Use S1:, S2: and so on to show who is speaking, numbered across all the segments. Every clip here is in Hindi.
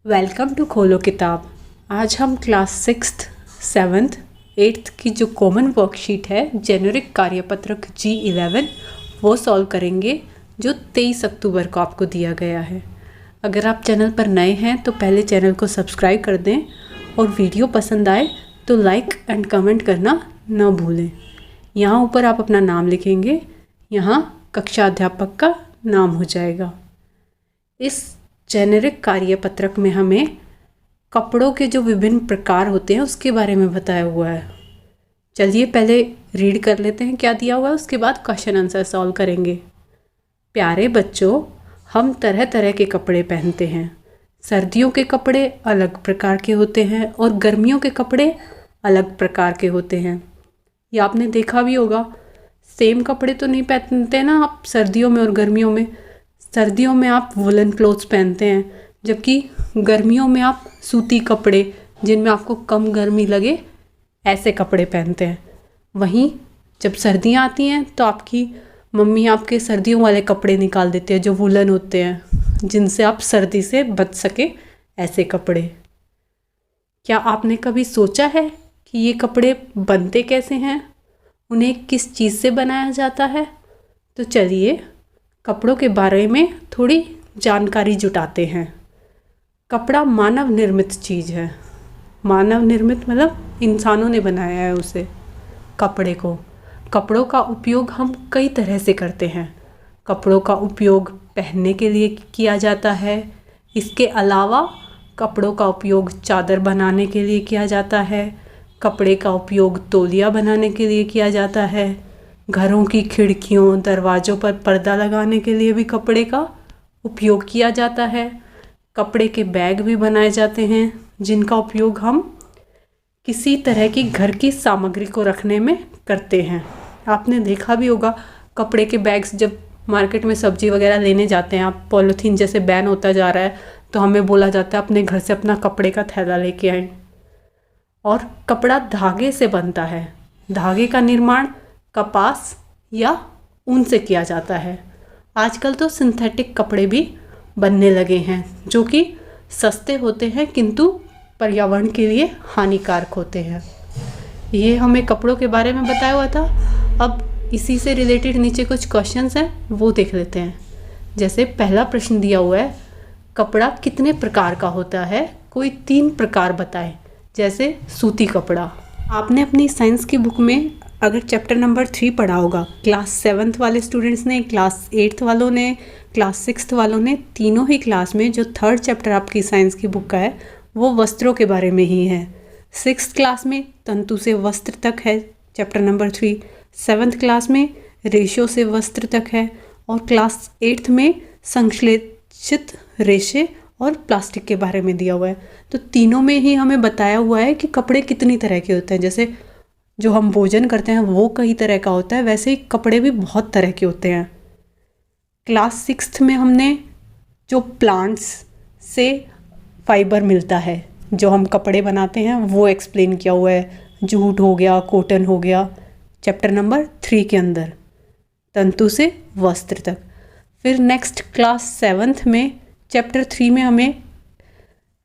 S1: वेलकम टू खोलो किताब। आज हम क्लास 6th, 7th, 8th की जो कॉमन वर्कशीट है जेनेरिक कार्यपत्रक G11 वो सॉल्व करेंगे जो 23 अक्टूबर को आपको दिया गया है। अगर आप चैनल पर नए हैं तो पहले चैनल को सब्सक्राइब कर दें और वीडियो पसंद आए तो लाइक एंड कमेंट करना न भूलें। यहाँ ऊपर आप अपना नाम लिखेंगे, यहाँ कक्षा अध्यापक का नाम हो जाएगा। इस जेनेरिक कार्यपत्रक में हमें कपड़ों के जो विभिन्न प्रकार होते हैं उसके बारे में बताया हुआ है। चलिए पहले रीड कर लेते हैं क्या दिया हुआ है, उसके बाद क्वेश्चन आंसर सॉल्व करेंगे। प्यारे बच्चों, हम तरह तरह के कपड़े पहनते हैं। सर्दियों के कपड़े अलग प्रकार के होते हैं और गर्मियों के कपड़े अलग प्रकार के होते हैं। ये आपने देखा भी होगा, सेम कपड़े तो नहीं पहनते ना आप सर्दियों में और गर्मियों में। सर्दियों में आप वुलन क्लोथ्स पहनते हैं, जबकि गर्मियों में आप सूती कपड़े जिनमें आपको कम गर्मी लगे ऐसे कपड़े पहनते हैं। वहीं जब सर्दियाँ आती हैं तो आपकी मम्मी आपके सर्दियों वाले कपड़े निकाल देते हैं जो वुलन होते हैं, जिनसे आप सर्दी से बच सके ऐसे कपड़े। क्या आपने कभी सोचा है कि ये कपड़े बनते कैसे हैं, उन्हें किस चीज़ से बनाया जाता है? तो चलिए कपड़ों के बारे में थोड़ी जानकारी जुटाते हैं। कपड़ा मानव निर्मित चीज़ है। मानव निर्मित मतलब इंसानों ने बनाया है उसे, कपड़े को। कपड़ों का उपयोग हम कई तरह से करते हैं। कपड़ों का उपयोग पहनने के लिए किया जाता है। इसके अलावा कपड़ों का उपयोग चादर बनाने के लिए किया जाता है। कपड़े का उपयोग तौलिया बनाने के लिए किया जाता है। घरों की खिड़कियों दरवाज़ों पर पर्दा लगाने के लिए भी कपड़े का उपयोग किया जाता है। कपड़े के बैग भी बनाए जाते हैं जिनका उपयोग हम किसी तरह की घर की सामग्री को रखने में करते हैं। आपने देखा भी होगा कपड़े के बैग्स जब मार्केट में सब्जी वगैरह लेने जाते हैं, आप पॉलीथीन जैसे बैन होता जा रहा है तो हमें बोला जाता है अपने घर से अपना कपड़े का थैला लेके आएं। और कपड़ा धागे से बनता है। धागे का निर्माण कपास या ऊन से किया जाता है। आजकल तो सिंथेटिक कपड़े भी बनने लगे हैं जो कि सस्ते होते हैं किंतु पर्यावरण के लिए हानिकारक होते हैं। ये हमें कपड़ों के बारे में बताया हुआ था। अब इसी से रिलेटेड नीचे कुछ क्वेश्चंस हैं वो देख लेते हैं। जैसे पहला प्रश्न दिया हुआ है, कपड़ा कितने प्रकार का होता है? कोई 3 प्रकार बताएं। जैसे सूती कपड़ा। आपने अपनी साइंस की बुक में अगर चैप्टर नंबर 3 पढ़ा होगा, क्लास 7th वाले स्टूडेंट्स ने, क्लास 8th वालों ने, क्लास 6th वालों ने, तीनों ही क्लास में जो 3rd चैप्टर आपकी साइंस की बुक का है वो वस्त्रों के बारे में ही है। 6th क्लास में तंतु से वस्त्र तक है चैप्टर नंबर 3, 7th क्लास में रेशों से वस्त्र तक है और क्लास 8th में संश्लेषित रेशे और प्लास्टिक के बारे में दिया हुआ है। तो तीनों में ही हमें बताया हुआ है कि कपड़े कितनी तरह के होते हैं। जैसे जो हम भोजन करते हैं वो कई तरह का होता है, वैसे ही कपड़े भी बहुत तरह के होते हैं। क्लास 6th में हमने जो प्लांट्स से फाइबर मिलता है जो हम कपड़े बनाते हैं वो एक्सप्लेन किया हुआ है। जूट हो गया, कॉटन हो गया, चैप्टर नंबर 3 के अंदर, तंतु से वस्त्र तक। फिर नेक्स्ट क्लास 7th में चैप्टर 3 में हमें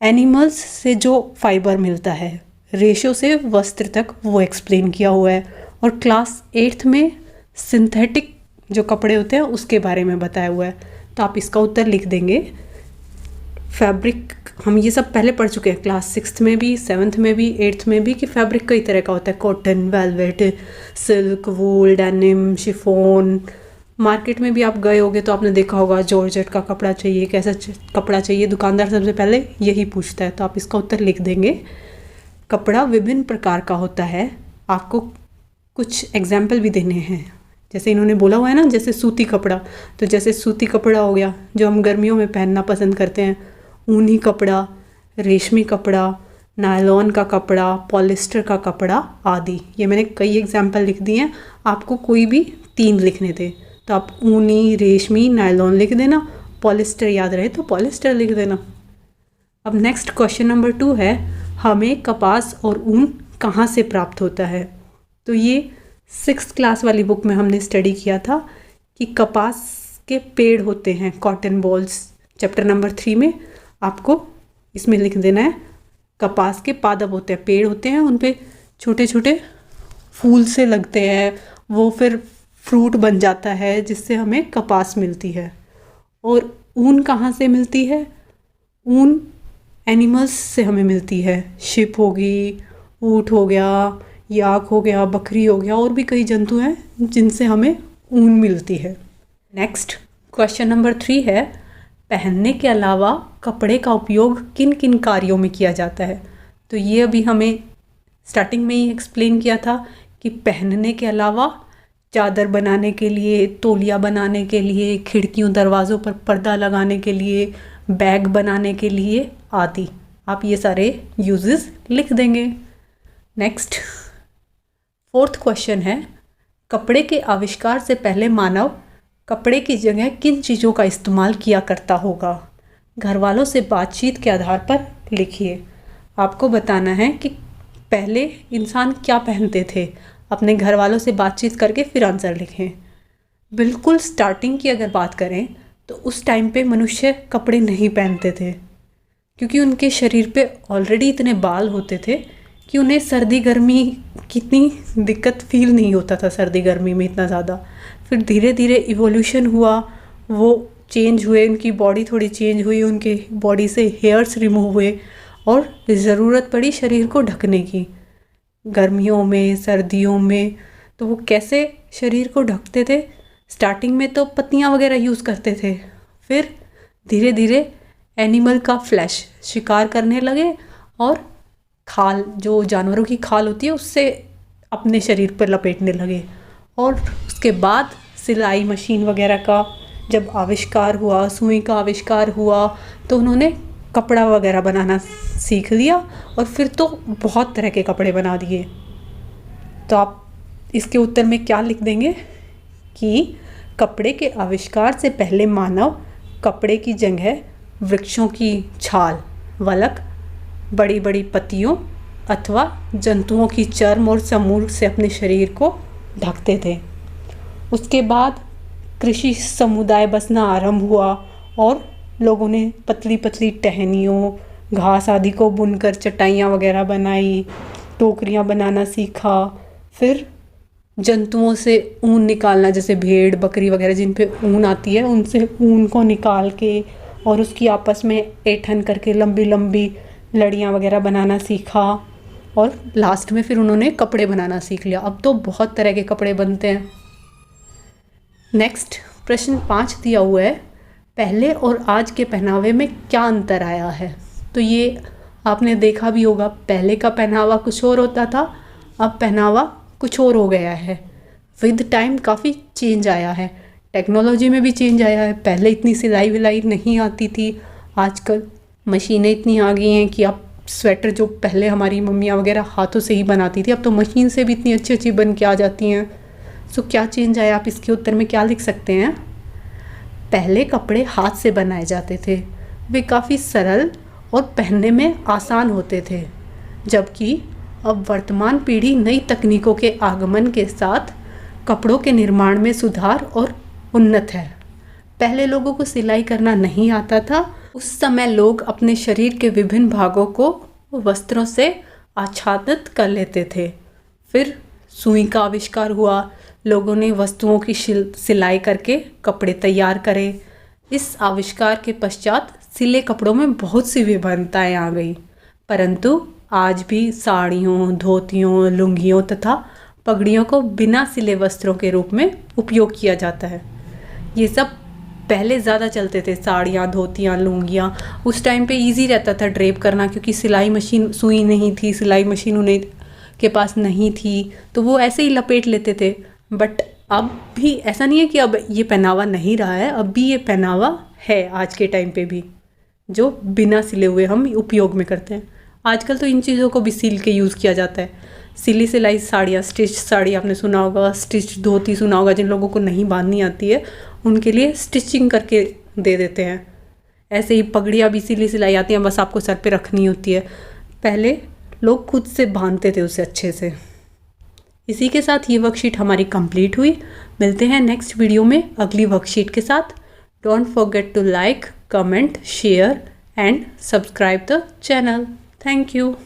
S1: एनिमल्स से जो फाइबर मिलता है, रेशो से वस्त्र तक, वो एक्सप्लेन किया हुआ है। और क्लास 8th में सिंथेटिक जो कपड़े होते हैं उसके बारे में बताया हुआ है। तो आप इसका उत्तर लिख देंगे। फैब्रिक हम ये सब पहले पढ़ चुके हैं क्लास 6th में भी, 7th में भी, 8th में भी, कि फैब्रिक कई तरह का होता है। कॉटन, वेलवेट, सिल्क, वूल, डेनिम, शिफॉन। मार्केट में भी आप गए होगे तो आपने देखा होगा जॉर्जेट का कपड़ा चाहिए, कैसा कपड़ा चाहिए, दुकानदार सबसे पहले यही पूछता है। तो आप इसका उत्तर लिख देंगे। कपड़ा विभिन्न प्रकार का होता है। आपको कुछ एग्जाम्पल भी देने हैं। जैसे इन्होंने बोला हुआ है ना, जैसे सूती कपड़ा, तो जैसे सूती कपड़ा हो गया जो हम गर्मियों में पहनना पसंद करते हैं। ऊनी कपड़ा, रेशमी कपड़ा, नायलॉन का कपड़ा, पॉलिस्टर का कपड़ा आदि। ये मैंने कई एग्जाम्पल लिख दिए हैं, आपको कोई भी 3 लिखने थे तो आप ऊनी, रेशमी, नायलॉन लिख देना। पॉलिस्टर याद रहे तो पॉलिस्टर लिख देना। अब नेक्स्ट क्वेश्चन नंबर 2 है, हमें कपास और ऊन कहाँ से प्राप्त होता है? तो ये 6th क्लास वाली बुक में हमने स्टडी किया था कि कपास के पेड़ होते हैं, कॉटन बॉल्स। चैप्टर नंबर 3 में आपको इसमें लिख देना है कपास के पादप होते हैं, पेड़ होते हैं, उन पे छोटे छोटे फूल से लगते हैं, वो फिर फ्रूट बन जाता है जिससे हमें कपास मिलती है। और ऊन कहाँ से मिलती है? ऊन एनिमल्स से हमें मिलती है। शिप होगी, ऊँट हो गया, याक हो गया, बकरी हो गया, और भी कई जंतु हैं जिनसे हमें ऊन मिलती है। नेक्स्ट क्वेश्चन नंबर 3 है, पहनने के अलावा कपड़े का उपयोग किन किन कार्यों में किया जाता है? तो ये अभी हमें स्टार्टिंग में ही एक्सप्लेन किया था कि पहनने के अलावा चादर बनाने के लिए, तौलिया बनाने के लिए, खिड़कियों दरवाज़ों पर पर्दा लगाने के लिए, बैग बनाने के लिए आदि। आप ये सारे यूजेस लिख देंगे। नेक्स्ट 4th क्वेश्चन है, कपड़े के आविष्कार से पहले मानव कपड़े की जगह किन चीज़ों का इस्तेमाल किया करता होगा? घर वालों से बातचीत के आधार पर लिखिए। आपको बताना है कि पहले इंसान क्या पहनते थे। अपने घर वालों से बातचीत करके फिर आंसर लिखें। बिल्कुल स्टार्टिंग की अगर बात करें तो उस टाइम पे मनुष्य कपड़े नहीं पहनते थे, क्योंकि उनके शरीर पे ऑलरेडी इतने बाल होते थे कि उन्हें सर्दी गर्मी की इतनी दिक्कत फील नहीं होता था, सर्दी गर्मी में इतना ज़्यादा। फिर धीरे धीरे इवोल्यूशन हुआ, वो चेंज हुए, उनकी बॉडी थोड़ी चेंज हुई, उनके बॉडी से हेयर्स रिमूव हुए और ज़रूरत पड़ी शरीर को ढकने की गर्मियों में, सर्दियों में। तो वो कैसे शरीर को ढकते थे? स्टार्टिंग में तो पत्तियाँ वगैरह यूज़ करते थे, फिर धीरे धीरे एनिमल का फ्लैश शिकार करने लगे और खाल, जो जानवरों की खाल होती है, उससे अपने शरीर पर लपेटने लगे। और उसके बाद सिलाई मशीन वगैरह का जब आविष्कार हुआ, सुई का आविष्कार हुआ, तो उन्होंने कपड़ा वगैरह बनाना सीख लिया और फिर तो बहुत तरह के कपड़े बना दिए। तो आप इसके उत्तर में क्या लिख देंगे कि कपड़े के आविष्कार से पहले मानव कपड़े की जगह वृक्षों की छाल, वलक, बड़ी बड़ी पत्तियों अथवा जंतुओं की चर्म और समूह से अपने शरीर को ढकते थे। उसके बाद कृषि समुदाय बसना आरंभ हुआ और लोगों ने पतली पतली टहनियों, घास आदि को बुनकर चटाइयाँ वगैरह बनाई, टोकरियाँ बनाना सीखा। फिर जंतुओं से ऊन निकालना, जैसे भेड़, बकरी वगैरह जिन पे ऊन आती है, उनसे ऊन को निकाल के और उसकी आपस में ऐंठन करके लंबी लंबी लड़ियाँ वगैरह बनाना सीखा। और लास्ट में फिर उन्होंने कपड़े बनाना सीख लिया। अब तो बहुत तरह के कपड़े बनते हैं। नेक्स्ट प्रश्न 5 दिया हुआ है, पहले और आज के पहनावे में क्या अंतर आया है? तो ये आपने देखा भी होगा, पहले का पहनावा कुछ और होता था, अब पहनावा कुछ और हो गया है। विद टाइम काफ़ी चेंज आया है, टेक्नोलॉजी में भी चेंज आया है। पहले इतनी सिलाई विलाई नहीं आती थी, आजकल मशीनें इतनी आ गई हैं कि आप स्वेटर जो पहले हमारी मम्मियाँ वगैरह हाथों से ही बनाती थी, अब तो मशीन से भी इतनी अच्छी अच्छी बन के आ जाती हैं। सो क्या चेंज आया, आप इसके उत्तर में क्या लिख सकते हैं? पहले कपड़े हाथ से बनाए जाते थे, वे काफ़ी सरल और पहनने में आसान होते थे, जबकि अब वर्तमान पीढ़ी नई तकनीकों के आगमन के साथ कपड़ों के निर्माण में सुधार और उन्नत है। पहले लोगों को सिलाई करना नहीं आता था, उस समय लोग अपने शरीर के विभिन्न भागों को वस्त्रों से आच्छादित कर लेते थे। फिर सुई का आविष्कार हुआ, लोगों ने वस्तुओं की सिलाई करके कपड़े तैयार करे। इस आविष्कार के पश्चात सिले कपड़ों में बहुत सी विभिन्नताएं आ गई, परंतु आज भी साड़ियों, धोतियों, लुंगियों तथा पगड़ियों को बिना सिले वस्त्रों के रूप में उपयोग किया जाता है। ये सब पहले ज़्यादा चलते थे, साड़ियाँ, धोतियाँ, लुंगियाँ। उस टाइम पे इजी रहता था ड्रेप करना, क्योंकि सिलाई मशीन, सुई नहीं थी, सिलाई मशीन उन्हें के पास नहीं थी, तो वो ऐसे ही लपेट लेते थे। बट अब भी ऐसा नहीं है कि अब ये पहनावा नहीं रहा है, अब भी ये पहनावा है आज के टाइम पे भी, जो बिना सिले हुए हम उपयोग में करते हैं। आजकल तो इन चीज़ों को भी सिल के यूज़ किया जाता है। सिली सिलाई साड़ियाँ, स्टिच साड़ी आपने सुना होगा, स्टिच धोती सुना होगा। जिन लोगों को नहीं बांधनी आती है उनके लिए स्टिचिंग करके दे देते हैं। ऐसे ही पगड़ियाँ भी सिली सिलाई आती हैं, बस आपको सर पे रखनी होती है। पहले लोग खुद से बांधते थे उसे अच्छे से। इसी के साथ ये वर्कशीट हमारी कंप्लीट हुई। मिलते हैं नेक्स्ट वीडियो में अगली वर्कशीट के साथ। Don't forget to like, comment, share and subscribe the channel. Thank you.